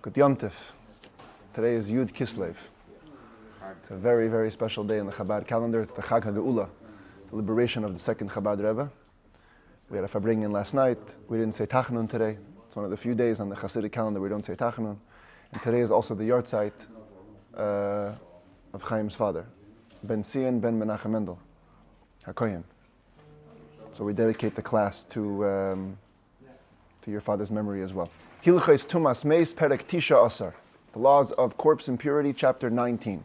Good Yom Tov. Today is Yud Kislev. It's a very, very special day in the Chabad calendar. It's the Chag HaGeula, the liberation of the second Chabad Rebbe. We had a Fabring in last night. We didn't say Tachanun today. It's one of the few days on the Hasidic calendar we don't say Tachanun. And today is also the yahrzeit of Chaim's father, Ben Sion ben Menachem Mendel, HaKoyen. So we dedicate the class to your father's memory as well. Hilchos Tumas Meis Perek Tisha Asar, the laws of corpse impurity, chapter 19.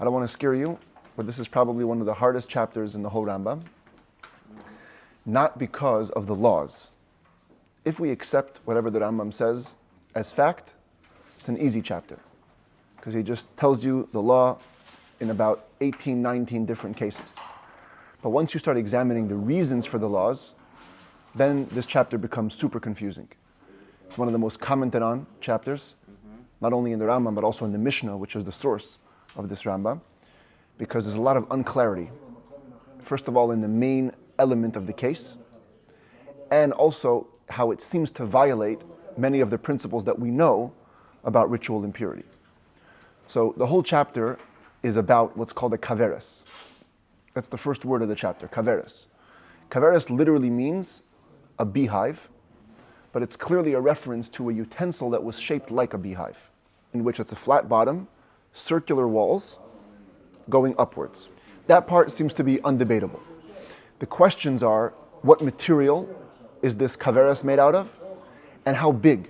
I don't want to scare you, but this is probably one of the hardest chapters in the whole Rambam. Not because of the laws. If we accept whatever the Rambam says as fact, it's an easy chapter, because he just tells you the law in about 18, 19 different cases. But once you start examining the reasons for the laws, then this chapter becomes super confusing. It's one of the most commented on chapters, not only in the Rambam, but also in the Mishnah, which is the source of this Rambam, because there's a lot of unclarity. First of all, in the main element of the case, and also how it seems to violate many of the principles that we know about ritual impurity. So the whole chapter is about what's called a kaveres. That's the first word of the chapter, kaveres. Kaveres literally means a beehive, but it's clearly a reference to a utensil that was shaped like a beehive, in which it's a flat bottom, circular walls, going upwards. That part seems to be undebatable. The questions are, what material is this kaveres made out of? And how big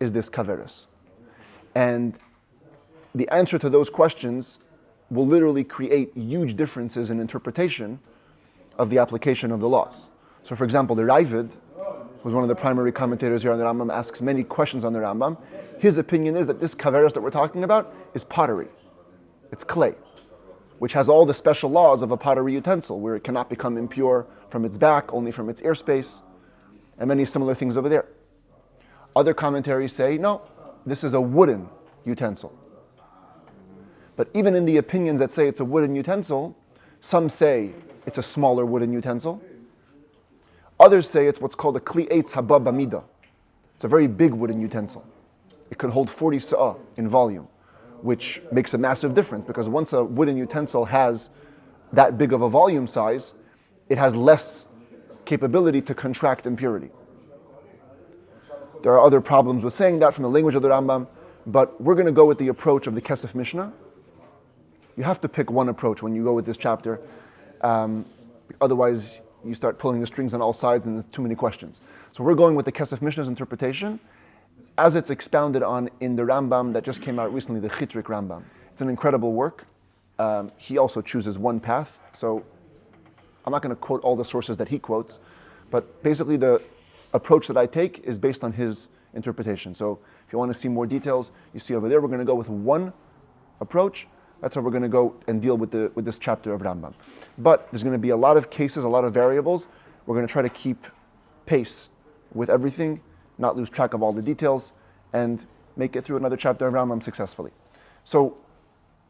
is this kaveres? And the answer to those questions will literally create huge differences in interpretation of the application of the laws. So for example, the Ravid, who's one of the primary commentators here on the Rambam, asks many questions on the Rambam. His opinion is that this kaveres that we're talking about is pottery. It's clay, which has all the special laws of a pottery utensil, where it cannot become impure from its back, only from its airspace, and many similar things over there. Other commentaries say, no, this is a wooden utensil. But even in the opinions that say it's a wooden utensil, some say it's a smaller wooden utensil. Others say it's what's called a kli eitz haba b'mida. It's a very big wooden utensil. It could hold 40 sa'ah in volume, which makes a massive difference, because once a wooden utensil has that big of a volume size, it has less capability to contract impurity. There are other problems with saying that from the language of the Rambam, but we're going to go with the approach of the Kesef Mishnah. You have to pick one approach when you go with this chapter. Otherwise, you start pulling the strings on all sides and there's too many questions. So we're going with the Kesef Mishnah's interpretation as it's expounded on in the Rambam that just came out recently, the Chitrik Rambam. It's an incredible work. He also chooses one path. So I'm not going to quote all the sources that he quotes, but basically the approach that I take is based on his interpretation. So if you want to see more details, you see over there, we're going to go with one approach. That's how we're going to go and deal with this chapter of Rambam. But there's going to be a lot of cases, a lot of variables. We're going to try to keep pace with everything, not lose track of all the details, and make it through another chapter of Rambam successfully. So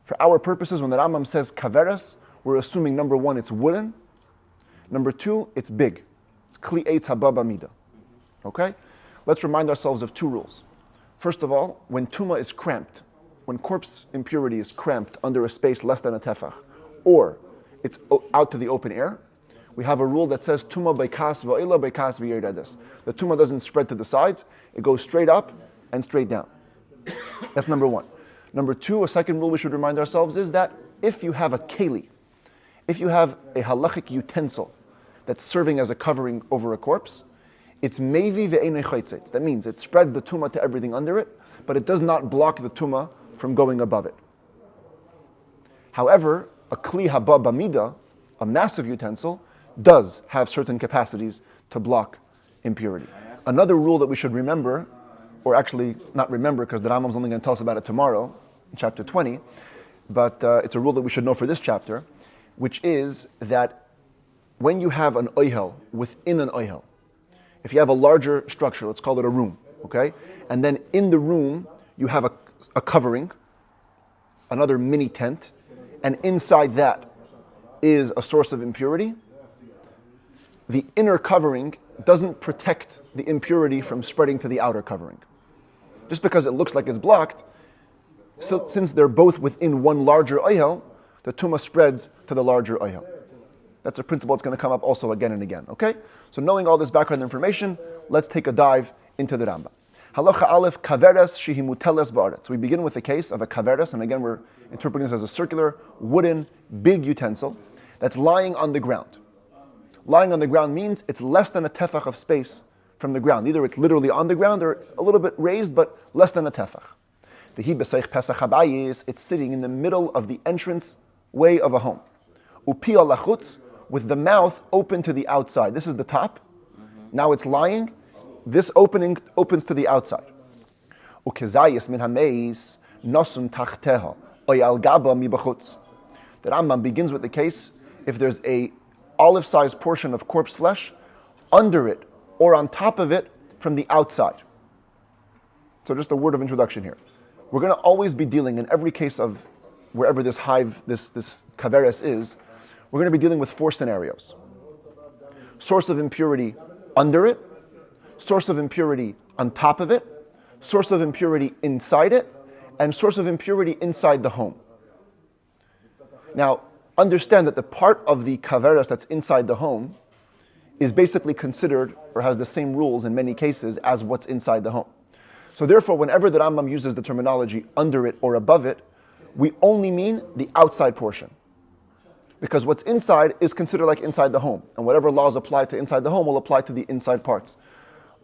for our purposes, when the Rambam says kaveres, we're assuming number one, it's wooden. Number two, it's big. It's kli eitz haba b'mida. Okay? Let's remind ourselves of two rules. First of all, when tuma is cramped, when corpse impurity is cramped under a space less than a tefach, or it's out to the open air, we have a rule that says tuma beikas va'ila beikas v'yeredes. The tuma doesn't spread to the sides, it goes straight up and straight down. That's number one. Number two, a second rule we should remind ourselves is that if you have a keli, if you have a halachic utensil that's serving as a covering over a corpse, it's mevi ve'enei chaytzetz. That means it spreads the tuma to everything under it, but it does not block the tuma from going above it. However, a kli haba b'mida, a massive utensil, does have certain capacities to block impurity. Another rule that we should remember, or actually not remember because the Rambam's only going to tell us about it tomorrow, in chapter 20, but it's a rule that we should know for this chapter, which is that when you have an oihel within an oihel, if you have a larger structure, let's call it a room, okay? And then in the room, you have a covering, another mini tent, and inside that is a source of impurity. The inner covering doesn't protect the impurity from spreading to the outer covering. Just because it looks like it's blocked, so since they're both within one larger oyel, the Tuma spreads to the larger oyel. That's a principle that's going to come up also again and again, okay? So knowing all this background information, let's take a dive into the Rambam. Halacha Aleph, kaveres shehi muteles ba'aretz. We begin with the case of a kaveres, and again we're interpreting this as a circular, wooden, big utensil that's lying on the ground. Lying on the ground means it's less than a tefach of space from the ground. Either it's literally on the ground or a little bit raised, but less than a tefach. The hi b'seich pesach habayis, it's sitting in the middle of the entrance way of a home. Upi al lachutz, with the mouth open to the outside. This is the top. Now it's lying. This opening opens to the outside. Ukezayis min ha-meis nosun tachteha oy al gaba mi b'chutz. The Rambam begins with the case if there's a olive-sized portion of corpse flesh under it or on top of it from the outside. So just a word of introduction here. We're going to always be dealing in every case of wherever this hive, this kaveres is, we're going to be dealing with 4 scenarios. Source of impurity under it, source of impurity on top of it, source of impurity inside it, and source of impurity inside the home. Now, understand that the part of the kaveres that's inside the home is basically considered or has the same rules in many cases as what's inside the home. So therefore, whenever the Rambam uses the terminology under it or above it, we only mean the outside portion. Because what's inside is considered like inside the home. And whatever laws apply to inside the home will apply to the inside parts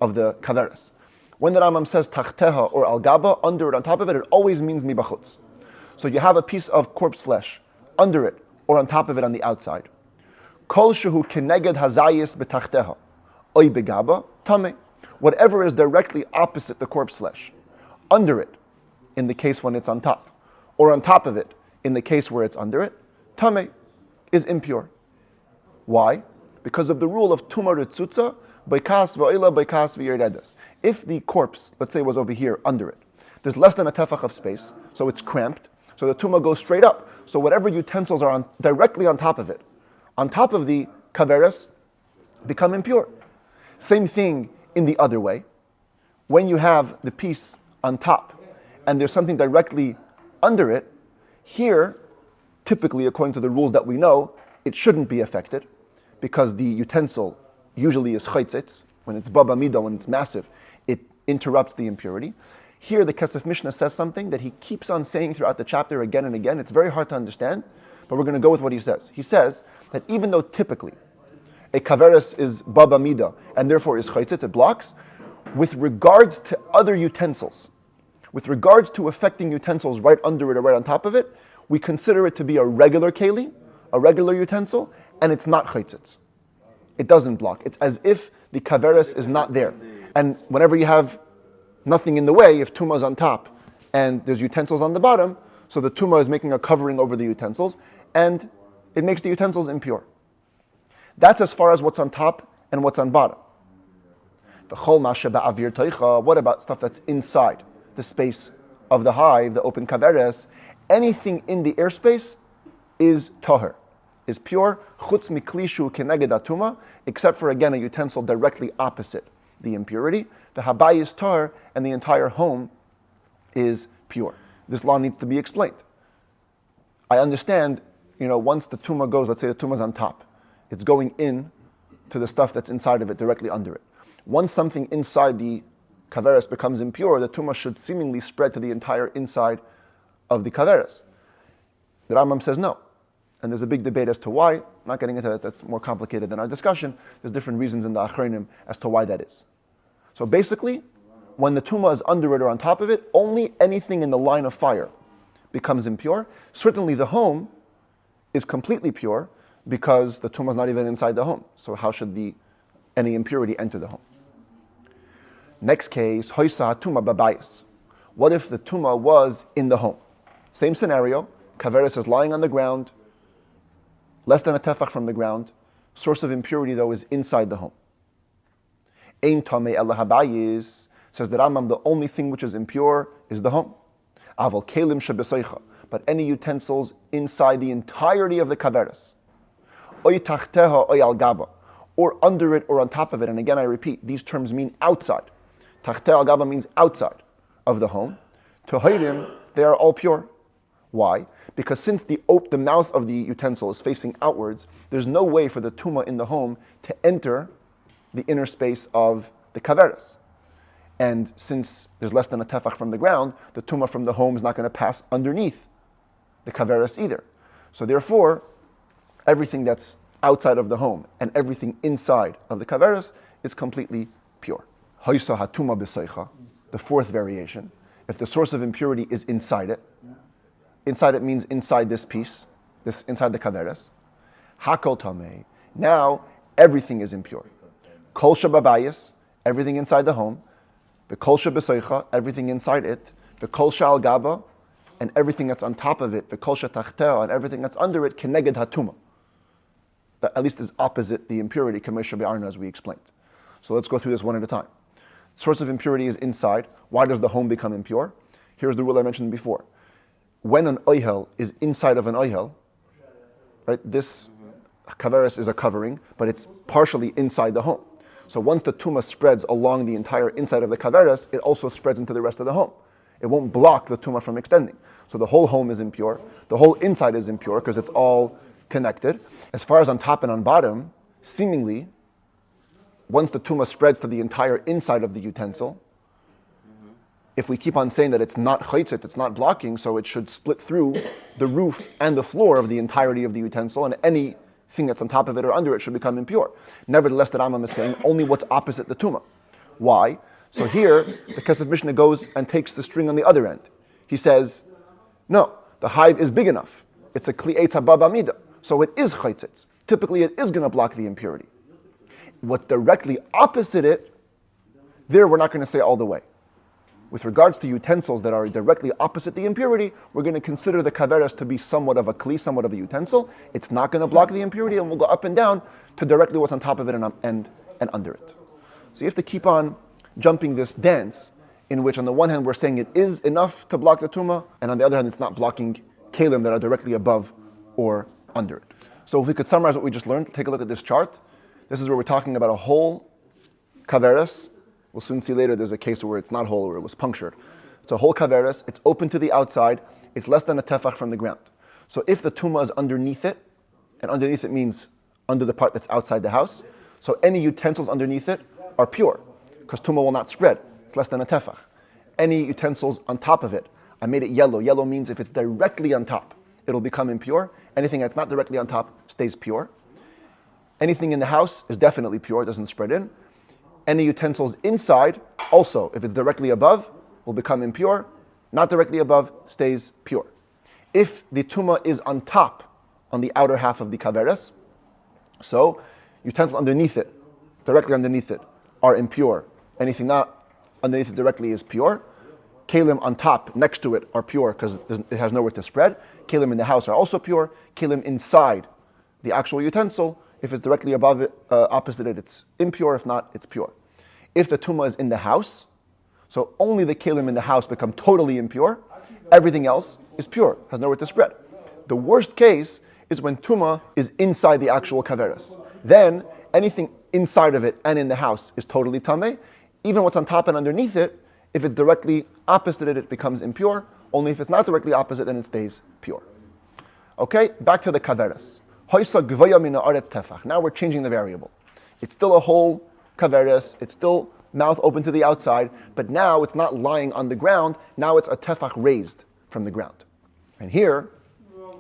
of the kaveres. When the Rambam says tachteha or al gaba, under it, on top of it, it always means mi bachutz. So you have a piece of corpse flesh under it or on top of it on the outside. Kol shehu keneged hazayis betachteha oy begaba tameh. Whatever is directly opposite the corpse flesh, under it, in the case when it's on top, or on top of it, in the case where it's under it, tameh, is impure. Why? Because of the rule of tuma ritzutza, baikas va'ila baikas v'yeredes. If the corpse, let's say, was over here under it, there's less than a tefach of space, so it's cramped, so the tuma goes straight up. So whatever utensils are directly on top of it, on top of the kaveres, become impure. Same thing in the other way. When you have the piece on top and there's something directly under it, here, typically according to the rules that we know, it shouldn't be affected because the utensil usually is chaitzitz. When it's baba midah, when it's massive, it interrupts the impurity. Here the Kesef Mishnah says something that he keeps on saying throughout the chapter again and again. It's very hard to understand, but we're going to go with what he says. He says that even though typically a kaveres is baba midah and therefore is chaitzitz, it blocks, with regards to other utensils, with regards to affecting utensils right under it or right on top of it, we consider it to be a regular keli, a regular utensil, and it's not chaitzitz. It doesn't block. It's as if the kaveres is not there. And whenever you have nothing in the way, if tuma is on top and there's utensils on the bottom, so the tuma is making a covering over the utensils, and it makes the utensils impure. That's as far as what's on top and what's on bottom. What about stuff that's inside the space of the hive, the open kaveres? Anything in the airspace is tahor, is pure, chutz miklishu keneged atuma, except for, again, a utensil directly opposite the impurity. The habai is tahor, and the entire home is pure. This law needs to be explained. I understand, once the tuma goes, let's say the tuma's on top, it's going in to the stuff that's inside of it, directly under it. Once something inside the kaveres becomes impure, the tuma should seemingly spread to the entire inside of the kaveres. The Rambam says no. And there's a big debate as to why. I'm not getting into that, that's more complicated than our discussion. There's different reasons in the Achronim as to why that is. So basically, when the tuma is under it or on top of it, only anything in the line of fire becomes impure. Certainly the home is completely pure because the tuma is not even inside the home. So how should any impurity enter the home? Next case, hoisa tuma babayis. What if the tuma was in the home? Same scenario, kaveres is lying on the ground, less than a tefach from the ground. Source of impurity, though, is inside the home. Ein tamei ela habayis, says the Rambam, the only thing which is impure is the home. Aval kelim shebeseicha, but any utensils inside the entirety of the kaveres, oy tachteha oy al gaba, or under it or on top of it. And again, I repeat, these terms mean outside. Tachteh al gaba means outside, of the home, tohirim, they are all pure. Why? Because since the mouth of the utensil is facing outwards, there's no way for the tuma in the home to enter the inner space of the kaveras. And since there's less than a tefach from the ground, the tuma from the home is not going to pass underneath the kaveras either. So therefore, everything that's outside of the home and everything inside of the kaveras is completely pure. Haisa hatuma b'seicha, the fourth variation. If the source of impurity is inside it means inside this piece, inside the kaveras. Hakol tamei, now everything is impure. Kol shababayis, everything inside the home. The kol shabeseicha, everything inside it. The kol shal gaba, and everything that's on top of it. The kol shatachtea, and everything that's under it. Keneged hatuma, that at least is opposite the impurity. Kamesha be'arna, as we explained. So let's go through this one at a time. Source of impurity is inside. Why does the home become impure? Here's the rule I mentioned before. When an oihel is inside of an oihel, right? This kaveras is a covering, but it's partially inside the home. So once the tumas spreads along the entire inside of the kaveras, it also spreads into the rest of the home. It won't block the tuma from extending. So the whole home is impure. The whole inside is impure because it's all connected. As far as on top and on bottom, seemingly, once the tuma spreads to the entire inside of the utensil, if we keep on saying that it's not chaitzit, it's not blocking, so it should split through the roof and the floor of the entirety of the utensil, and anything that's on top of it or under it should become impure. Nevertheless, the Rambam is saying only what's opposite the tuma. Why? So here, the Kesef Mishnah goes and takes the string on the other end. He says, no, the hive is big enough. It's a kli eitz haba b'amida, so it is chaitzit. Typically, it is going to block the impurity. What's directly opposite it, there we're not going to say all the way. With regards to utensils that are directly opposite the impurity, we're going to consider the kaveras to be somewhat of a kli, somewhat of a utensil. It's not going to block the impurity, and we'll go up and down to directly what's on top of it and under it. So you have to keep on jumping this dance, in which on the one hand we're saying it is enough to block the tuma, and on the other hand it's not blocking kalim that are directly above or under it. So if we could summarize what we just learned, take a look at this chart. This is where we're talking about a whole kaveras. We'll soon see later there's a case where it's not whole, where it was punctured. It's a whole kaveras, it's open to the outside, it's less than a tefach from the ground. So if the tuma is underneath it, and underneath it means under the part that's outside the house, so any utensils underneath it are pure, because tuma will not spread, it's less than a tefach. Any utensils on top of it, I made it yellow. Yellow means if it's directly on top, it'll become impure. Anything that's not directly on top stays pure. Anything in the house is definitely pure, it doesn't spread in. Any utensils inside, also, if it's directly above, will become impure. Not directly above, stays pure. If the tuma is on top, on the outer half of the kaveras, so utensils underneath it, directly underneath it, are impure. Anything not underneath it directly is pure. Kalim on top, next to it, are pure because it has nowhere to spread. Kalim in the house are also pure. Kalim inside the actual utensil, if it's directly above it, opposite it, it's impure. If not, it's pure. If the tuma is in the house, so only the kalim in the house become totally impure. Everything else is pure, has nowhere to spread. The worst case is when tuma is inside the actual kaveras. Then anything inside of it and in the house is totally tameh. Even what's on top and underneath it, if it's directly opposite it, it becomes impure. Only if it's not directly opposite, then it stays pure. Okay, back to the kaveras. Now we're changing the variable. It's still a whole kaveras, it's still mouth open to the outside, but now it's not lying on the ground, now it's a tefach raised from the ground. And here,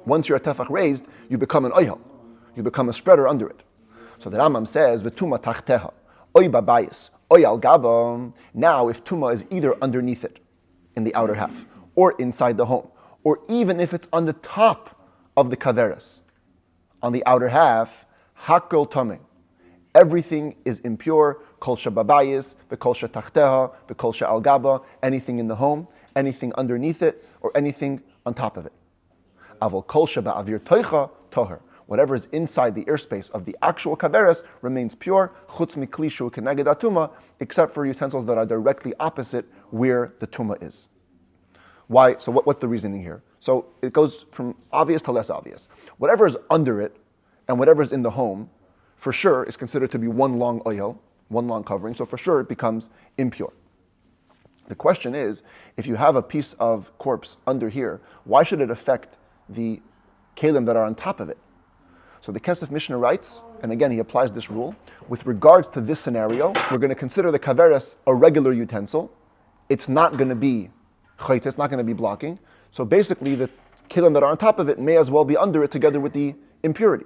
once you're a tefach raised, you become an oyhel. You become a spreader under it. So the Rambam says, V'tuma tachteha, oy babayis, oy al gabam. Now if tuma is either underneath it, in the outer half, or inside the home, or even if it's on the top of the kaveras, on the outer half, hakol tameh. Everything is impure. Kol shababayis, v'kol shatachteha, v'kol sha'al gaba. Anything in the home, anything underneath it, or anything on top of it. Avol kol shaba'avir toicha toher. Whatever is inside the airspace of the actual kaveras remains pure. Chutz mikli shu keneged atuma, except for utensils that are directly opposite where the tuma is. Why? So what's the reasoning here? So it goes from obvious to less obvious. Whatever is under it and whatever is in the home, for sure is considered to be one long oyel, one long covering, so for sure it becomes impure. The question is, if you have a piece of corpse under here, why should it affect the kelim that are on top of it? So the Kesef Mishnah writes, and again he applies this rule, with regards to this scenario, we're going to consider the kaveres a regular utensil. It's not going to be chayt, it's not going to be blocking. So basically the kelim that are on top of it may as well be under it together with the impurity.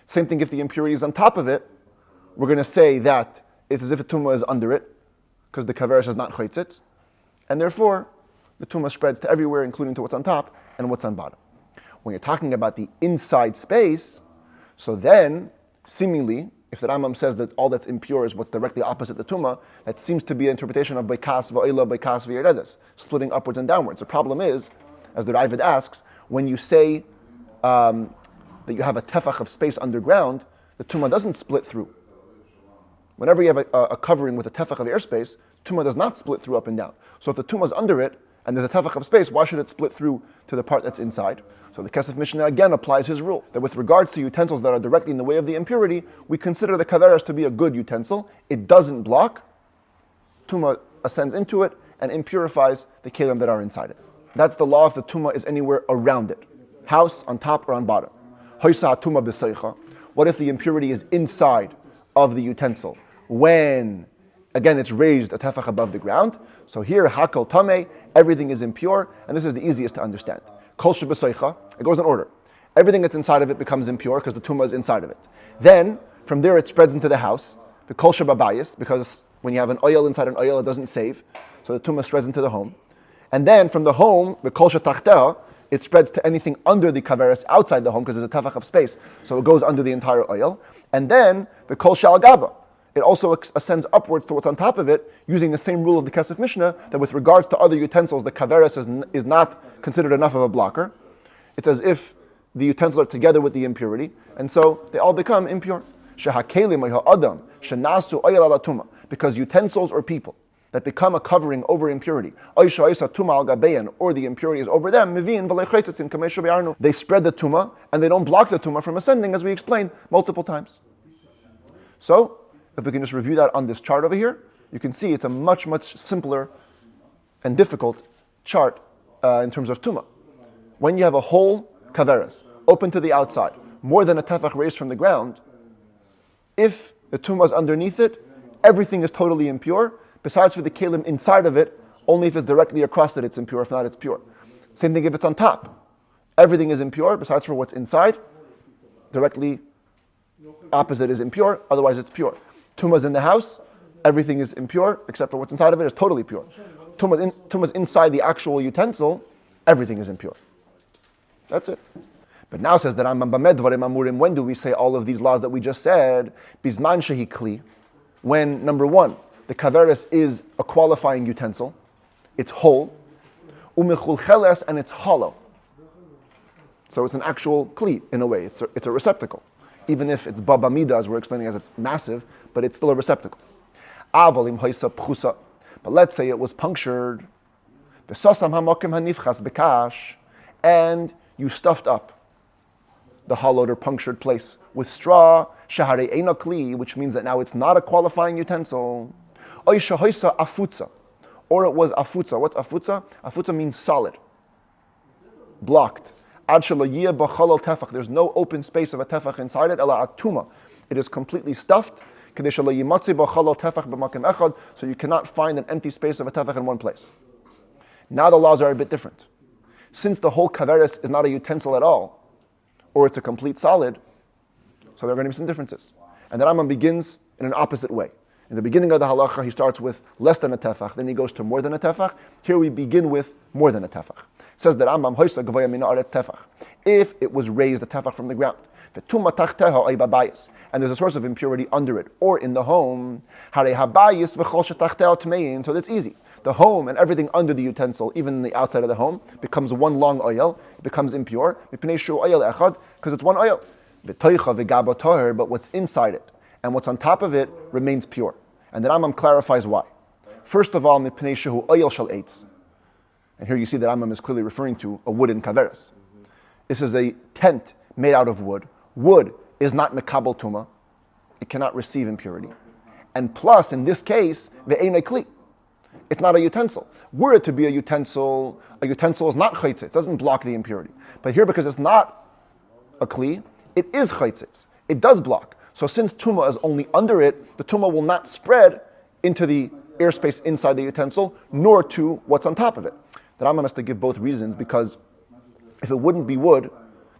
Same thing if the impurity is on top of it, we're going to say that it's as if a tumah is under it, because the kaveres is not chaytzitz, and therefore the tumah spreads to everywhere, including to what's on top and what's on bottom. When you're talking about the inside space, so then, seemingly, if the Rambam says that all that's impure is what's directly opposite the tumah, that seems to be an interpretation of beikas va'ila, beikas v'yeredes, splitting upwards and downwards. The problem is, as the Ravid asks, when you say that you have a tefach of space underground, the tumah doesn't split through. Whenever you have a covering with a tefach of airspace, tumah does not split through up and down. So if the tumah is under it, and there's a tefach of space, why should it split through to the part that's inside? So the Kesef Mishnah again applies his rule, that with regards to utensils that are directly in the way of the impurity, we consider the kaveras to be a good utensil. It doesn't block, tumah ascends into it, and impurifies the kelim that are inside it. That's the law if the tumah is anywhere around it, house, on top, or on bottom. Hoysa tumah b'seicha. What if the impurity is inside of the utensil? When, again, it's raised a tefach above the ground. So here, hakol tameh, everything is impure, and this is the easiest to understand. Kol shebeseicha, it goes in order. Everything that's inside of it becomes impure because the tumah is inside of it. Then, from there it spreads into the house. The kol shebabayis, because when you have an oil inside an oil, it doesn't save. So the tumah spreads into the home. And then from the home, the kol shetachteha, it spreads to anything under the kaveres outside the home because there's a tefach of space. So it goes under the entire oil. And then the kol shalgaba, it also ascends upwards to what's on top of it, using the same rule of the Kesef Mishnah, that with regards to other utensils, the kaveres is not considered enough of a blocker. It's as if the utensils are together with the impurity, and so they all become impure. Because utensils or people that become a covering over impurity, or the impurity is over them, they spread the tumah, and they don't block the tumah from ascending, as we explained multiple times. So, if we can just review that on this chart over here, you can see it's a much, much simpler and difficult chart in terms of tumah. When you have a whole kaveres, open to the outside, more than a tefach raised from the ground, if the tumah is underneath it, everything is totally impure, besides for the kelim inside of it, only if it's directly across it it's impure, if not it's pure. Same thing if it's on top. Everything is impure, besides for what's inside, directly opposite is impure, otherwise it's pure. Tumah's in the house, everything is impure, except for what's inside of it is totally pure. Tumah's inside the actual utensil, everything is impure. That's it. But now says that when do we say all of these laws that we just said? Bizman shehi kli. When, number one, the kaveres is a qualifying utensil, it's whole, u'mechulcheles, and it's hollow. So it's an actual kli, in a way, it's a receptacle. Even if it's baba mida, as we're explaining, as it's massive, but it's still a receptacle. Avalim hoisa pchusa. But let's say it was punctured. V'sasam hamokim hanifchas bekash, and you stuffed up the hollowed or punctured place with straw, shahare eina kli, which means that now it's not a qualifying utensil. Oisha hoisa afutza, or it was afutza. What's afutza? Afutza means solid, blocked. Ad shelo yeh bo cholol tefach. There's no open space of a tefach inside it. Ela atuma. It is completely stuffed. Kedei shelo yimatzi bo cholol tefach b'makom echad. So you cannot find an empty space of a tefach in one place. Now the laws are a bit different. Since the whole kaveres is not a utensil at all, or it's a complete solid, so there are going to be some differences. And the Rambam begins in an opposite way. In the beginning of the halacha, he starts with less than a tefach, then he goes to more than a tefach. Here we begin with more than a tefach. It says that Rambam hoisa gavoya mina aretz tefach. If it was raised a tefach from the ground, the tuma tachteha ay babayis, and there's a source of impurity under it, or in the home, hare habayis v'chol shetachteha tmein. So that's easy. The home and everything under the utensil, even the outside of the home, becomes one long oil. It becomes impure. Because it's one oil. But what's inside it and what's on top of it remains pure. And the Rambam clarifies why. First of all, oil shall eitz. And here you see that Rambam is clearly referring to a wooden kaveres. This is a tent made out of wood. Wood is not mekabel tuma. It cannot receive impurity. And plus, in this case, ve'enei kli. it's not a utensil. Were it to be a utensil is not chaytzitz, it doesn't block the impurity. But here, because it's not a kli, it is chaytzitz. It does block. So since tuma is only under it, the tuma will not spread into the airspace inside the utensil, nor to what's on top of it. The Rambam has to give both reasons, because if it wouldn't be wood,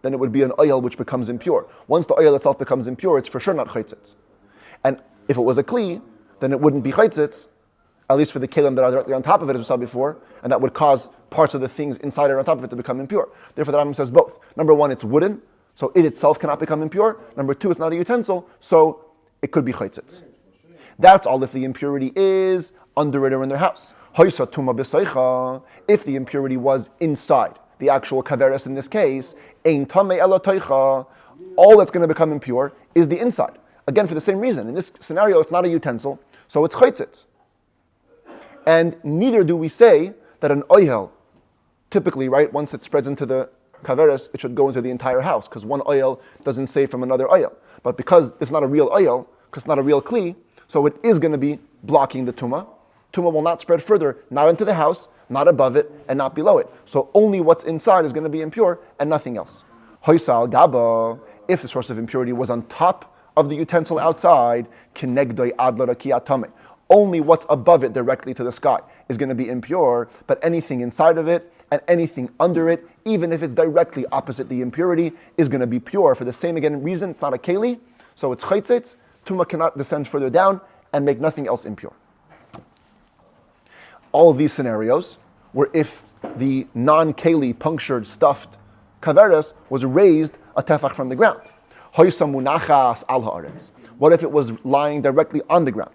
then it would be an oil which becomes impure. Once the oil itself becomes impure, it's for sure not chaytzitz. And if it was a kli, then it wouldn't be chaytzitz, at least for the kelim that are directly on top of it, as we saw before, and that would cause parts of the things inside or on top of it to become impure. Therefore, the Rambam says both. Number one, it's wooden, so it itself cannot become impure. Number two, it's not a utensil, so it could be chaytzitz. That's all if the impurity is under it or in their house. If the impurity was inside, the actual kaveres in this case, all that's going to become impure is the inside. Again, for the same reason. In this scenario, it's not a utensil, so it's chaytzitz. And neither do we say that an oil, typically, right, once it spreads into the kaveres, it should go into the entire house, because one oil doesn't save from another oil. But because it's not a real oil, because it's not a real kli, so it is going to be blocking the tuma. Tuma will not spread further, not into the house, not above it, and not below it. So only what's inside is going to be impure, and nothing else. Hoysal gaba, if the source of impurity was on top of the utensil outside, kinegdoi adla rakia tame. Only what's above it directly to the sky is going to be impure, but anything inside of it and anything under it, even if it's directly opposite the impurity, is going to be pure. For the same again reason, it's not a keli, so it's chaytzitz. Tuma cannot descend further down and make nothing else impure. All of these scenarios were if the non-keli punctured stuffed kaveres was raised a tefach from the ground. Hoysam munachas al haaretz. What if it was lying directly on the ground?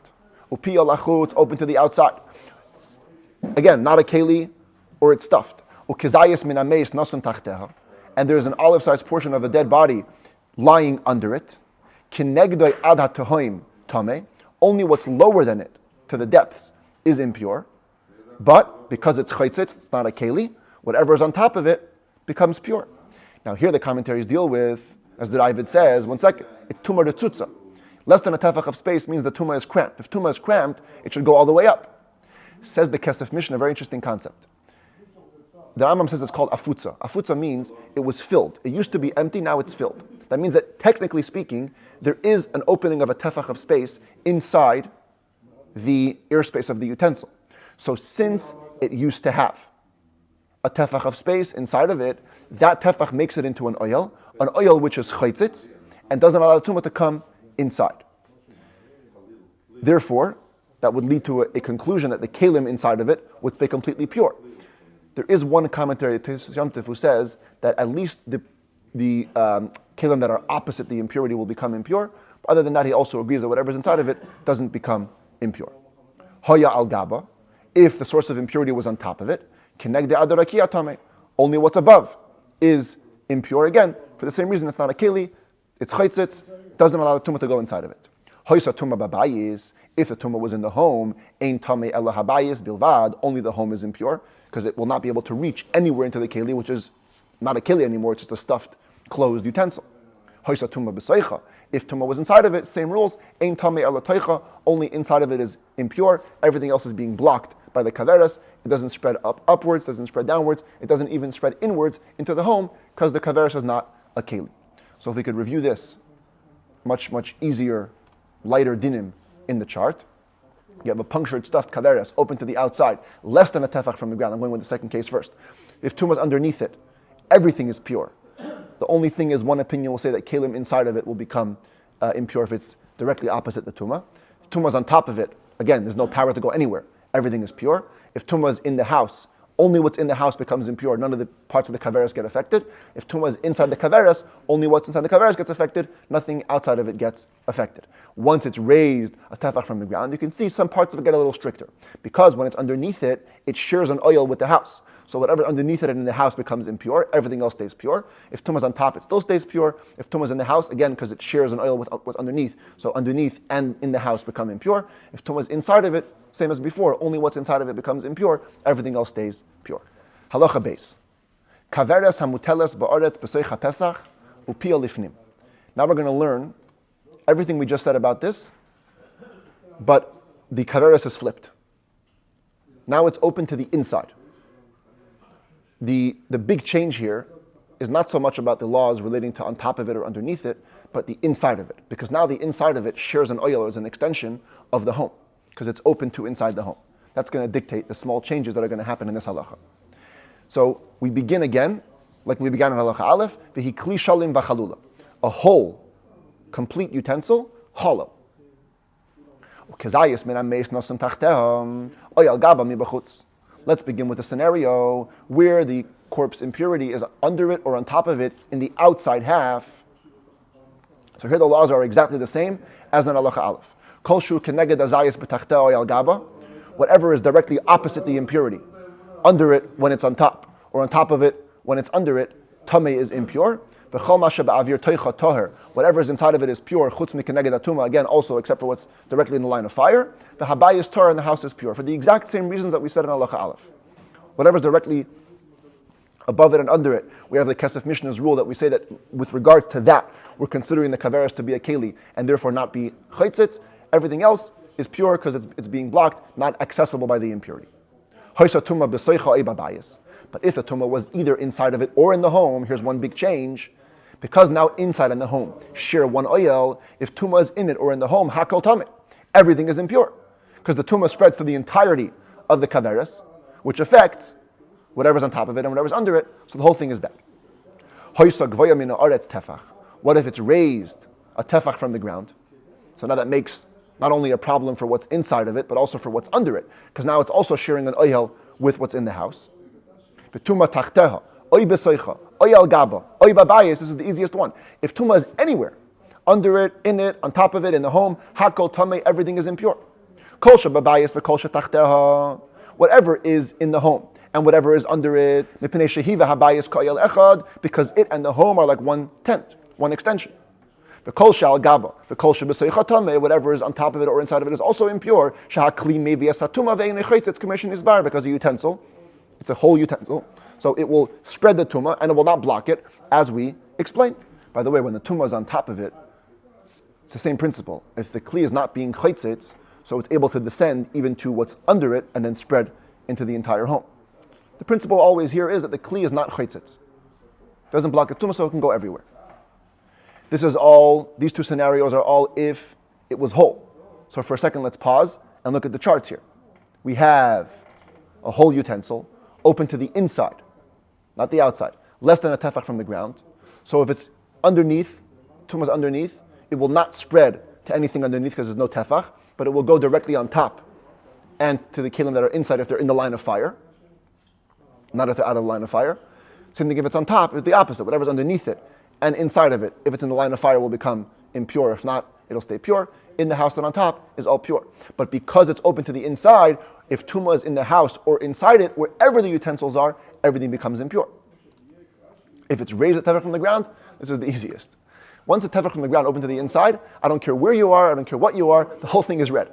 Upi alachutz, open to the outside. Again, not a keli, or it's stuffed. Ukizayis min Meis nasun tachteha, and there's an olive-sized portion of a dead body lying under it. Kinegdoi ad hatahoim tame. Only what's lower than it, to the depths, is impure. But because it's chaytzitz, it's not a keli, whatever is on top of it becomes pure. Now here the commentaries deal with, as the David says, one second, it's tumah de tzutza. Less than a tefach of space means the tumah is cramped. If tumah is cramped, it should go all the way up. Says the Kesef Mishnah, a very interesting concept. The Rambam says it's called afutza. Afutza means it was filled. It used to be empty, now it's filled. That means that technically speaking, there is an opening of a tefach of space inside the airspace of the utensil. So since it used to have a tefach of space inside of it, that tefach makes it into an oil which is chaytzitz, and doesn't allow the tumah to come inside. Therefore, that would lead to a conclusion that the kelim inside of it would stay completely pure. There is one commentary to Yom Tov who says that at least the kelim that are opposite the impurity will become impure. Other than that, he also agrees that whatever's inside of it doesn't become impure. Hoya al gaba, if the source of impurity was on top of it, kinegde adarakia tame, only what's above is impure. Again, for the same reason, it's not a keli, it's chaytzitz, doesn't allow the tumah to go inside of it. Hoysa tumah babayis, if the tumah was in the home, ein tame ela habayis bilvad, only the home is impure, because it will not be able to reach anywhere into the keli, which is not a keli anymore, it's just a stuffed, closed utensil. Hoysa tumah b'seicha, if tumah was inside of it, same rules, ein tame ela teicha, only inside of it is impure, everything else is being blocked by the kaveres. It doesn't spread upwards, doesn't spread downwards, it doesn't even spread inwards into the home, because the kaveres is not a keli. So if we could review this, much, much easier, lighter dinim in the chart. You have a punctured stuffed kaveres open to the outside, less than a tefach from the ground. I'm going with the second case first. If tumah is underneath it, everything is pure. The only thing is, one opinion will say that kelim inside of it will become impure if it's directly opposite the tumah. If tumah is on top of it, again, there's no power to go anywhere. Everything is pure. If tumah is in the house, only what's in the house becomes impure. None of the parts of the kaveres get affected. If tumah is inside the kaveres, only what's inside the kaveres gets affected. Nothing outside of it gets affected. Once it's raised a tefach from the ground, you can see some parts of it get a little stricter. Because when it's underneath it, it shares an oil with the house. So whatever underneath it in the house becomes impure. Everything else stays pure. If tumah is on top, it still stays pure. If tumah is in the house, again, because it shares an oil with what's underneath, so underneath and in the house become impure. If tumah is inside of it, same as before, only what's inside of it becomes impure. Everything else stays pure. Halacha beis. Kaveres hamuteles ba'aretz b'seicha pesach u'pia lifnim. Now we're going to learn everything we just said about this, but the kaveres is flipped. Now it's open to the inside. The big change here is not so much about the laws relating to on top of it or underneath it, but the inside of it. Because now the inside of it shares an oil as an extension of the home, because it's open to inside the home. That's going to dictate the small changes that are going to happen in this halacha. So we begin again, like we began in halacha aleph, v'hi kli shalim v'chalula. A whole, complete utensil, hollow. Let's begin with a scenario where the corpse impurity is under it or on top of it in the outside half. So here the laws are exactly the same as in halacha aleph. Kol shu keneged azayis b'tachteh oyal gaba. Whatever is directly opposite the impurity, under it when it's on top, or on top of it when it's under it, tamei is impure. Whatever is inside of it is pure. Chutz mikeneged atuma, again, also except for what's directly in the line of fire. The habai is Torah and the house is pure for the exact same reasons that we said in halacha aleph. Whatever is directly above it and under it, we have the Kesef Mishnah's rule that we say that with regards to that, we're considering the kaveras to be a keli and therefore not be chaitzitz. Everything else is pure because it's being blocked, not accessible by the impurity. But if the tumah was either inside of it or in the home, here's one big change. Because now inside and the home share one oil, if tumah is in it or in the home, hakol tameh, everything is impure. Because the tumah spreads to the entirety of the kaveras, which affects whatever's on top of it and whatever's under it, so the whole thing is bad. What if it's raised, a tefach from the ground? So now that makes not only a problem for what's inside of it, but also for what's under it, because now it's also sharing an oil with what's in the house. This is the easiest one. If tumah is anywhere, under it, in it, on top of it, in the home, hakol tamei, everything is impure. Whatever is in the home and whatever is under it, because it and the home are like one tent, one extension. The kol shal gaba, the kol shebeseicha tamei, whatever is on top of it or inside of it is also impure. Shahakli mevias hatuma ve'inei chaitzitz commission is bar, because a utensil, it's a whole utensil, so it will spread the tumah and it will not block it, as we explained. By the way, when the tumah is on top of it, it's the same principle. If the kli is not being chaitzitz, so it's able to descend even to what's under it and then spread into the entire home. The principle always here is that the kli is not chaitzitz. It doesn't block the tumah, so it can go everywhere. This is all, these two scenarios are all if it was whole. So for a second, let's pause and look at the charts here. We have a whole utensil open to the inside, not the outside, less than a tefach from the ground. So if it's underneath, tumah's underneath, it will not spread to anything underneath because there's no tefach, but it will go directly on top and to the kelim that are inside if they're in the line of fire, not if they're out of the line of fire. Same thing if it's on top, it's the opposite, whatever's underneath it and inside of it, if it's in the line of fire, will become impure. If not, it'll stay pure. In the house and on top is all pure. But because it's open to the inside, if tumah is in the house or inside it, wherever the utensils are, everything becomes impure. If it's raised a tefach from the ground, this is the easiest. Once a tefach from the ground open to the inside, I don't care where you are, I don't care what you are, the whole thing is red.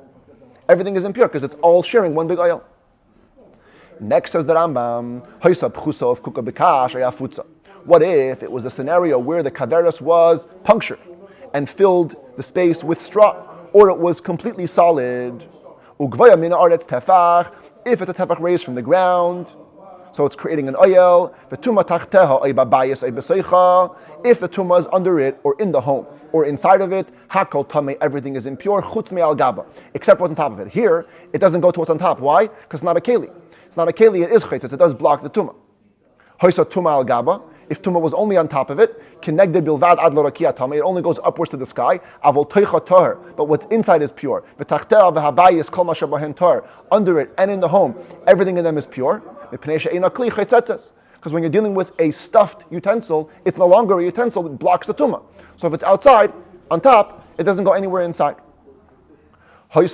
Everything is impure because it's all sharing one big oil. Next says the Rambam, what if it was a scenario where the kaveras was punctured and filled the space with straw, or it was completely solid? If it's a tefach raised from the ground, so it's creating an oyel. If the tumah is under it, or in the home, or inside of it, hakol tamei, everything is impure, chutz me al gaba, except for what's on top of it. Here, it doesn't go to what's on top. Why? Because it's not a keli. It's not a keli, it is chaitzitz, it does block the tumah. Hoisa tumah al gaba. If tumah was only on top of it, kinegde bilvad ad lo rakia tamei, it only goes upwards to the sky. Avol toicha tahar, but what's inside is pure. V'tachtea v'habayis kol ma shebahen tahar. Under it and in the home, everything in them is pure. Because when you're dealing with a stuffed utensil, it's no longer a utensil, it blocks the tumah. So if it's outside, on top, it doesn't go anywhere inside. What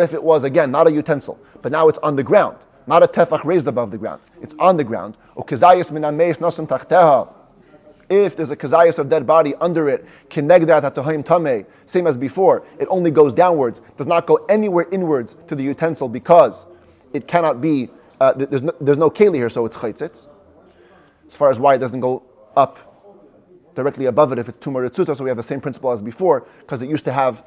if it was, again, not a utensil, but now it's on the ground? Not a tefach raised above the ground. It's on the ground. If there's a kazayas of dead body under it, same as before, it only goes downwards, does not go anywhere inwards to the utensil because it cannot be, there's no keli here, so it's chaitzitz. As far as why it doesn't go up directly above it if it's tumah ritzuta, so we have the same principle as before, because it used to have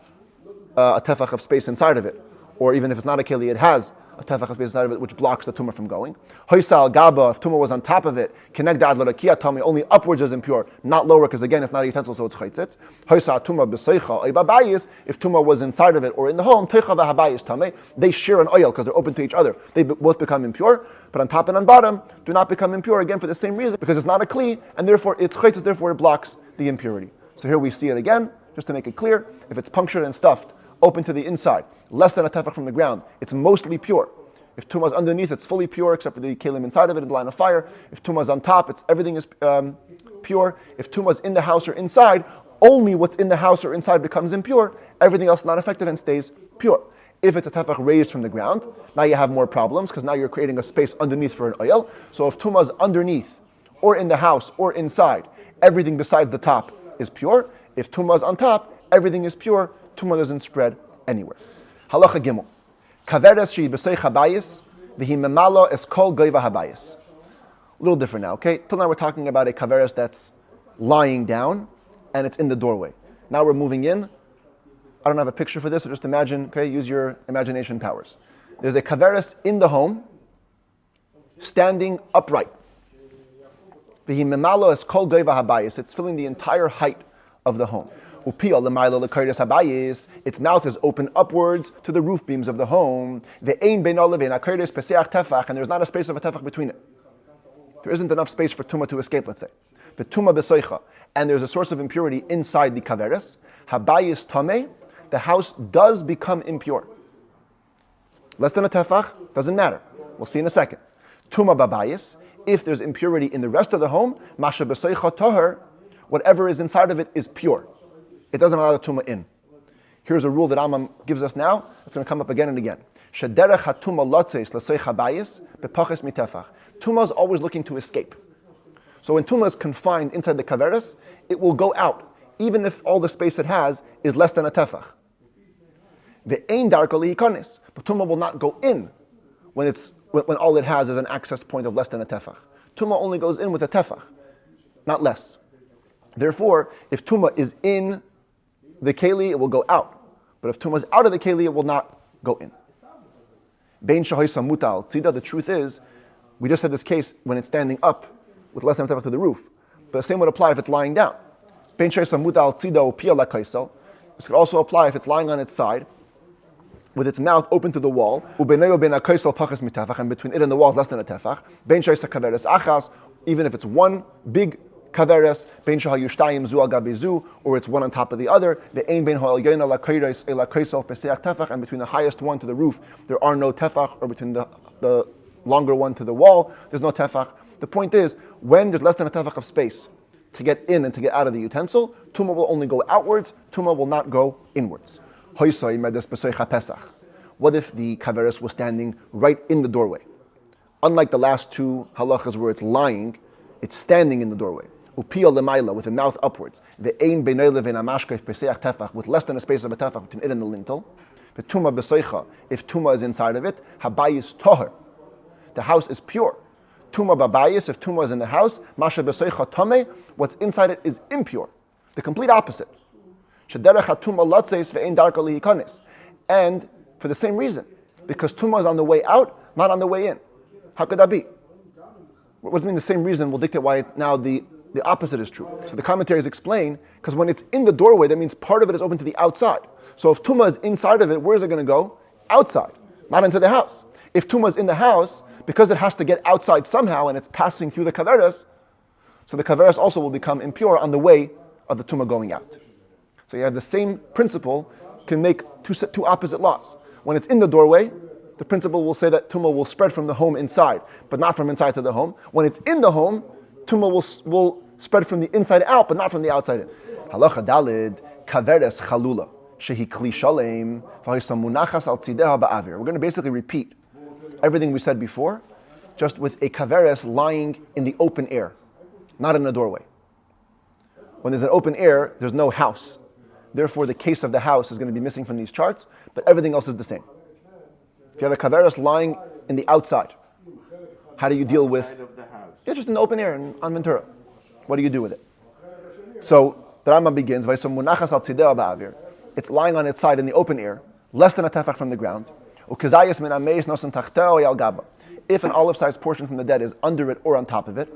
a tefach of space inside of it. or even if it's not a keli, it has a tefach space inside of it which blocks the tumah from going. Hoysal gaba, if tumah was on top of it, connect ad l'rakia tami, only upwards is impure, not lower, because again it's not a utensil, so it's chaytzitz. Hoysal tumah b'seicha oy babayis, if tumah was inside of it or in the home, teicha v'habayis tami, they share an oil because they're open to each other. They both become impure, but on top and on bottom do not become impure, again for the same reason, because it's not a kli, and therefore it's chaytzitz, therefore it blocks the impurity. So here we see it again, just to make it clear, if it's punctured and stuffed, open to the inside, less than a tefach from the ground, it's mostly pure. If tumah is underneath, it's fully pure except for the kelim inside of it in the line of fire. If tumah is on top, everything is pure. If tumah is in the house or inside, only what's in the house or inside becomes impure. Everything else is not affected and stays pure. If it's a tefach raised from the ground, now you have more problems because now you're creating a space underneath for an oil. So if tumah is underneath or in the house or inside, everything besides the top is pure. If tumah is on top, everything is pure. Tumah doesn't spread anywhere. Halacha Gimel. Kaveres she b'sei chabayis, v'hi memalo es kol goiva habayis. A little different now, okay? Till now we're talking about a kaveres that's lying down and it's in the doorway. Now we're moving in. I don't have a picture for this, so just imagine, okay? Use your imagination powers. There's a kaveres in the home, standing upright. V'hi memalo es kol goiva habayis. It's filling the entire height of the home. Its mouth is open upwards to the roof beams of the home. And there's not a space of a tefach between it. There isn't enough space for tumah to escape, let's say. The tumah besoicha, and there's a source of impurity inside the kaveres. Habayis tameh, the house does become impure. Less than a tefach, doesn't matter. We'll see in a second. Tumah babayis, if there's impurity in the rest of the home, masha besoicha toher, whatever is inside of it is pure. It doesn't allow the tumah in. Here's a rule that Rambam gives us now. It's going to come up again and again. Shederech hatumah lotzeis l'soich habayis bepachas mitefach. Tumah is always looking to escape. So when tumah is confined inside the kaveres, it will go out, even if all the space it has is less than a tefach. Ve'ein darko lihikonis. But tumah will not go in when all it has is an access point of less than a tefach. Tumah only goes in with a tefach, not less. Therefore, if tumah is in the keli, it will go out. But if tumah is out of the keli, it will not go in. Bein shahoisa mutal tzida. The truth is, we just had this case when it's standing up with less than a tefach to the roof. But the same would apply if it's lying down. Bein shahoisa mutal tzida upia lakaisel. This could also apply if it's lying on its side, with its mouth open to the wall. Ubeneyo ben akaisel pachas mitefach, and between it and the wall is less than a tefach. Bein shahoisa kaveres achas. Even if it's one big kaveres, bein shahayushtayim zu al gabi zu, or it's one on top of the other. The ein bein ha'elyon la kairos ela kaisel peseach tefach, and between the highest one to the roof, there are no tefach, or between the longer one to the wall, there's no tefach. The point is, when there's less than a tefach of space to get in and to get out of the utensil, tumah will only go outwards, tumah will not go inwards. What if the kaveres was standing right in the doorway? Unlike the last two halachas where it's lying, it's standing in the doorway. Upia lemaila, with the mouth upwards. Ve'ein beinay levin amashkef peseach tefach, with less than a space of a tefach between it and the lintel. The tumah besoicha, if tumah is inside of it, habayis toher, the house is pure. Tumah babayis, if tumah is in the house, masha besoicha tameh, what's inside it is impure. The complete opposite. Shederech hatumah latzeis ve'ein darka lihikanis. And for the same reason, because tumah is on the way out, not on the way in. How could that be? What does it mean the same reason will dictate why now the opposite is true? So the commentaries explain, because when it's in the doorway, that means part of it is open to the outside. So if tumah is inside of it, where is it going to go? Outside, not into the house. If tumah is in the house, because it has to get outside somehow and it's passing through the kaveres, so the kaveres also will become impure on the way of the tumah going out. So you have the same principle, can make two opposite laws. When it's in the doorway, the principle will say that tumah will spread from the home inside, but not from inside to the home. When it's in the home, tumah will spread from the inside out, but not from the outside in. Halacha dalid, kaveres chalula, shehi kli shalem, v'hoisa munachas al tzideha ba'avir. We're going to basically repeat everything we said before, just with a kaveres lying in the open air, not in a doorway. When there's an open air, there's no house. Therefore, the case of the house is going to be missing from these charts, but everything else is the same. If you have a kaveres lying in the outside, how do you deal with? Yeah, just in the open air on Ventura. What do you do with it? So the Rambam begins, it's lying on its side in the open air, less than a tefach from the ground. Ukazayis min ameis nosan tachteo yal gaba. If an olive-sized portion from the dead is under it or on top of it,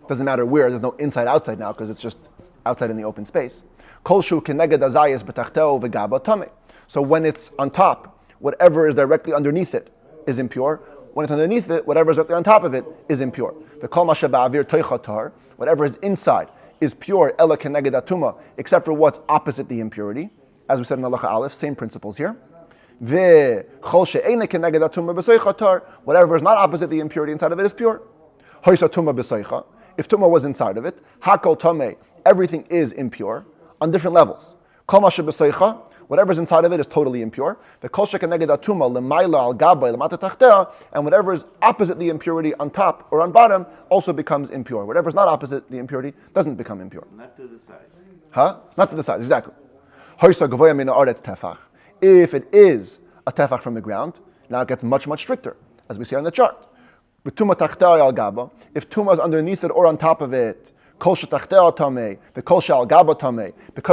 doesn't matter where, there's no inside-outside now because it's just outside in the open space. Kol shu keneged azayis b'tachteo v'gaba tameh. So when it's on top, whatever is directly underneath it is impure. When it's underneath it, whatever is directly on top of it is impure. V'kol ma sheba'avir toicha tahar. Whatever is inside is pure, ela keneged atuma, except for what's opposite the impurity. As we said in Halacha Aleph, same principles here. Whatever is not opposite the impurity inside of it is pure. If tuma was inside of it, hakol tameh, everything is impure on different levels. Whatever is inside of it is totally impure. And whatever is opposite the impurity on top or on bottom also becomes impure. Whatever is not opposite the impurity doesn't become impure. Not to the side. Not to the side, exactly. If it is a tefach from the ground, now it gets much, much stricter, as we see on the chart. If tuma is underneath it or on top of it, because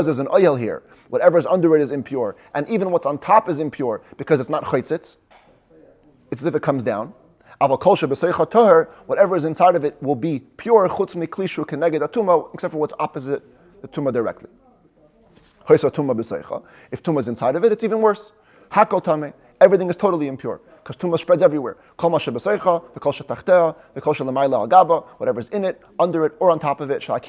there's an oil here, whatever is under it is impure, and even what's on top is impure because it's not chaitzitz. It's as if it comes down. Whatever is inside of it will be pure, except for what's opposite the tuma directly. If tuma is inside of it, it's even worse. Everything is totally impure because tuma spreads everywhere. Whatever is in it, under it, or on top of it. Because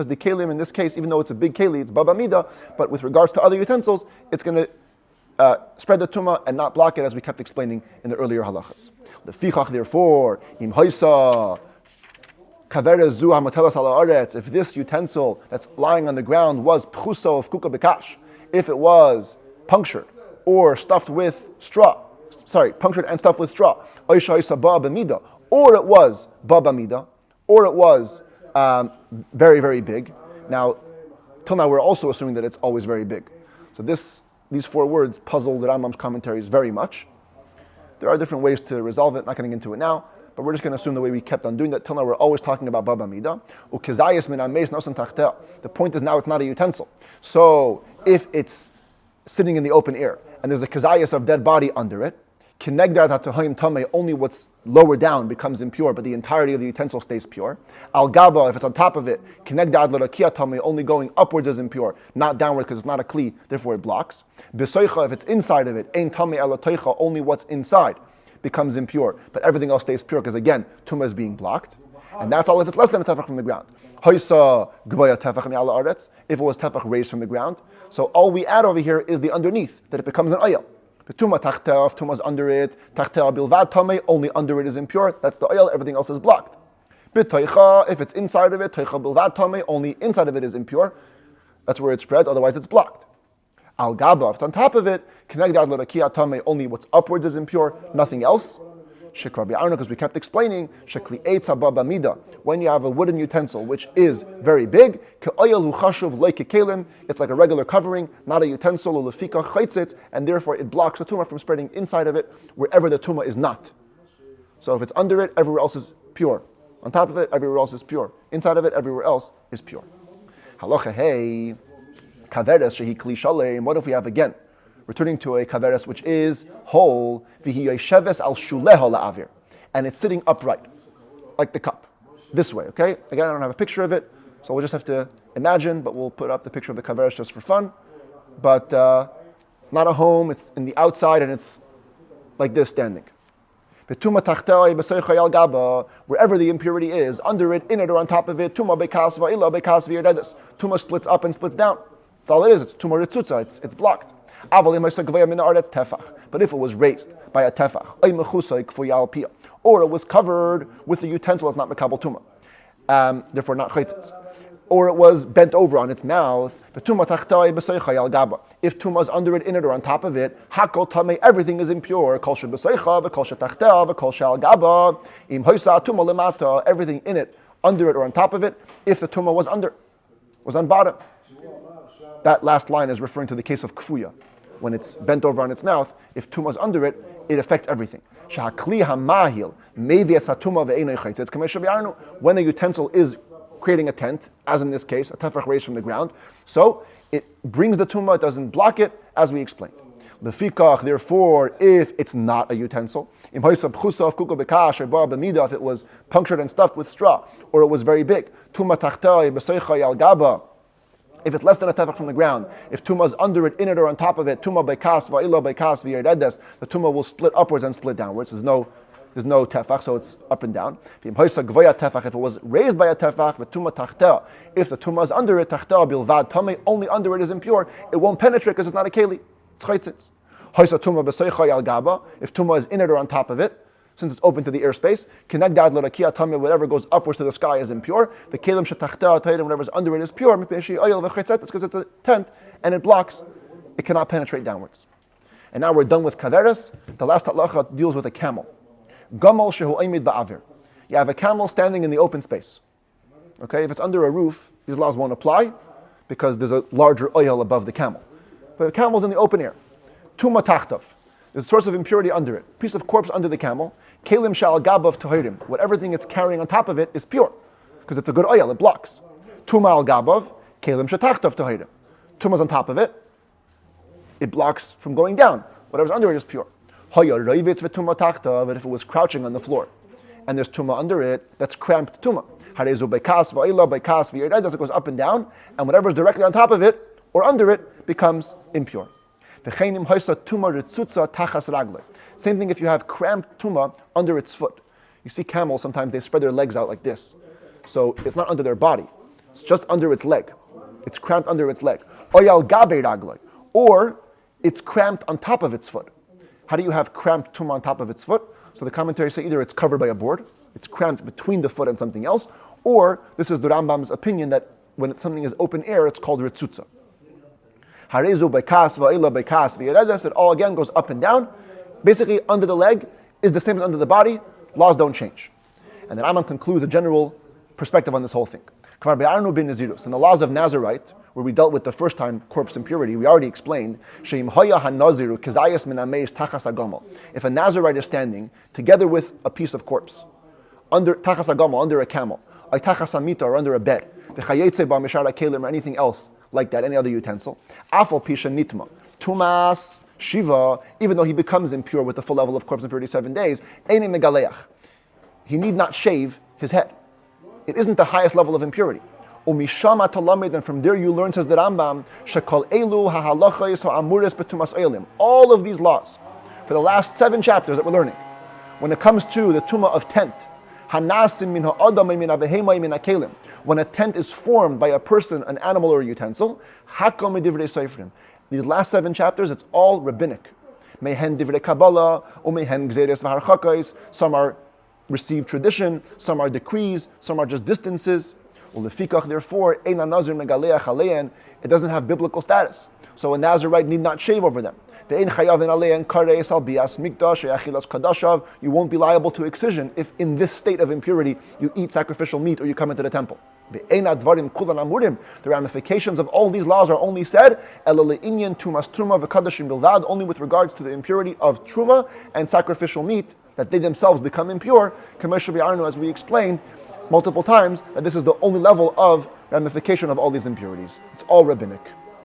the kelim in this case, even though it's a big keli, it's baba mida, but with regards to other utensils, it's going to spread the tuma and not block it, as we kept explaining in the earlier halachas. Therefore, if this utensil that's lying on the ground was pchuso of kuka bekash, if it was punctured or stuffed with straw, punctured and stuffed with straw, or it was baba mida, or it was very, very big. Now, till now we're also assuming that it's always very big. So these four words puzzle the Rambam's commentaries very much. There are different ways to resolve it, not getting into it now. But we're just going to assume the way we kept on doing that. Till now, we're always talking about baba mida. The point is now it's not a utensil. So if it's sitting in the open air and there's a kazayas of dead body under it, only what's lower down becomes impure, but the entirety of the utensil stays pure. Al gaba, if it's on top of it, only going upwards is impure, not downward because it's not a kli, therefore it blocks. If it's inside of it, only what's inside becomes impure, but everything else stays pure because again, tuma is being blocked, and that's all if it's less than a tefach from the ground. If it was tefach raised from the ground, so all we add over here is the underneath, that it becomes an oil. The tuma tachteh, if tuma is under it, tachteh bilvad tameh, only under it is impure, that's the oil, everything else is blocked. If it's inside of it, teicha bilvad tameh, only inside of it is impure, that's where it spreads, otherwise it's blocked. Al gaba, if it's on top of it, only what's upwards is impure, nothing else. Because we kept explaining, when you have a wooden utensil which is very big, it's like a regular covering, not a utensil, and therefore it blocks the tumah from spreading inside of it wherever the tumah is not. So if it's under it, everywhere else is pure. On top of it, everywhere else is pure. Inside of it, everywhere else is pure. Halacha hey. Kaveres shehi kli shalem. What if we have again, returning to a kaveres which is whole, vihi yesheves al shuleha la'avir, and it's sitting upright, like the cup, this way. Okay. Again, I don't have a picture of it, so we'll just have to imagine. But we'll put up the picture of the kaveres just for fun. But it's not a home; it's in the outside, and it's like this standing. Wherever the impurity is, under it, in it, or on top of it, tuma bekasva illa bekasva yeredes. Tuma splits up and splits down. That's all it is. It's tumor ritzutza. It's blocked. But if it was raised by a tefach, or it was covered with a utensil that's not mekabel tuma, therefore not chaytzitz, or it was bent over on its mouth, if tuma is under it, in it, or on top of it, hakol tamei, everything is impure. Everything in it, under it, or on top of it, if the tuma was on bottom. That last line is referring to the case of kfuya. When it's bent over on its mouth, if tuma is under it, it affects everything. When a utensil is creating a tent, as in this case, a tefach raised from the ground, so it brings the tuma, it doesn't block it, as we explained. Lefikach, therefore, if it's not a utensil, if it was punctured and stuffed with straw, or it was very big, if it's less than a tefach from the ground, if tuma is under it, in it, or on top of it, tuma beikas va'ila beikas v'yeredes, the tuma will split upwards and split downwards. There's no tefach, so it's up and down. If it was raised by a tefach, tuma tachta, if the tuma is under it, tachta bilvad tame, only under it is impure, it won't penetrate because it's not a keli. It's chaitzitz. If tuma is in it or on top of it, since it's open to the airspace, whatever goes upwards to the sky is impure. The kelim shetachta, whatever is under it is pure. It's because it's a tent and it blocks. It cannot penetrate downwards. And now we're done with kaveras. The last halacha deals with a camel. Gamal shehu oimid ba'avir. You have a camel standing in the open space. Okay, if it's under a roof, these laws won't apply because there's a larger oil above the camel. But the camel's in the open air. Tuma tachtav. There's a source of impurity under it. Piece of corpse under the camel. Kelim shal gabav tahirim. Whatever thing it's carrying on top of it is pure, because it's a good oil. It blocks. Tuma al gabav. Kelim shetachtav tahirim. Tuma's on top of it. It blocks from going down. Whatever's under it is pure. Hoya roivitz v'tuma tachtav. But if it was crouching on the floor, and there's tuma under it, that's cramped tuma. Harezu beikas va'ila beikas v'yeredes. It goes up and down, and whatever's directly on top of it or under it becomes impure. Same thing if you have cramped tuma under its foot. You see camels, sometimes they spread their legs out like this. So it's not under their body. It's just under its leg. It's cramped under its leg. Or it's cramped on top of its foot. How do you have cramped tuma on top of its foot? So the commentaries say either it's covered by a board, it's cramped between the foot and something else, or this is the Rambam's opinion that when something is open air, it's called ritzutza. Harezu beikas va'ila beikas v'yeredes. It all again goes up and down. Basically, under the leg is the same as under the body. Laws don't change. And then Rambam concludes a general perspective on this whole thing. In the laws of Nazarite, where we dealt with the first time corpse impurity, we already explained, if a Nazarite is standing together with a piece of corpse, under tachas agama, under a camel, or under a bed, or anything else like that, any other utensil, afal pisha nitma, tumas shiva, even though he becomes impure with the full level of corpse impurity 7 days, eini megaleach, he need not shave his head. It isn't the highest level of impurity. Umishama talamed, and from there you learn, says the Rambam, shekol elu hahalachos ha'amuris betumas oilim. All of these laws, for the last 7 chapters that we're learning, when it comes to the tuma of tent, hanasim min ha'adam min ha'behema min ha'kelim, when a tent is formed by a person, an animal, or a utensil, hakol medivrei seifrim. These last 7 chapters, it's all rabbinic. Mehen divrei kabbalah, umehen gzeres v'harchakos. Some are received tradition, some are decrees, some are just distances. Ulefikach, therefore, ein nazir megaleach alein. It doesn't have biblical status, so a Nazirite need not shave over them. You won't be liable to excision if in this state of impurity you eat sacrificial meat or you come into the temple. The ramifications of all these laws are only said only with regards to the impurity of truma and sacrificial meat, that they themselves become impure, as we explained multiple times, that this is the only level of ramification of all these impurities. It's all rabbinic.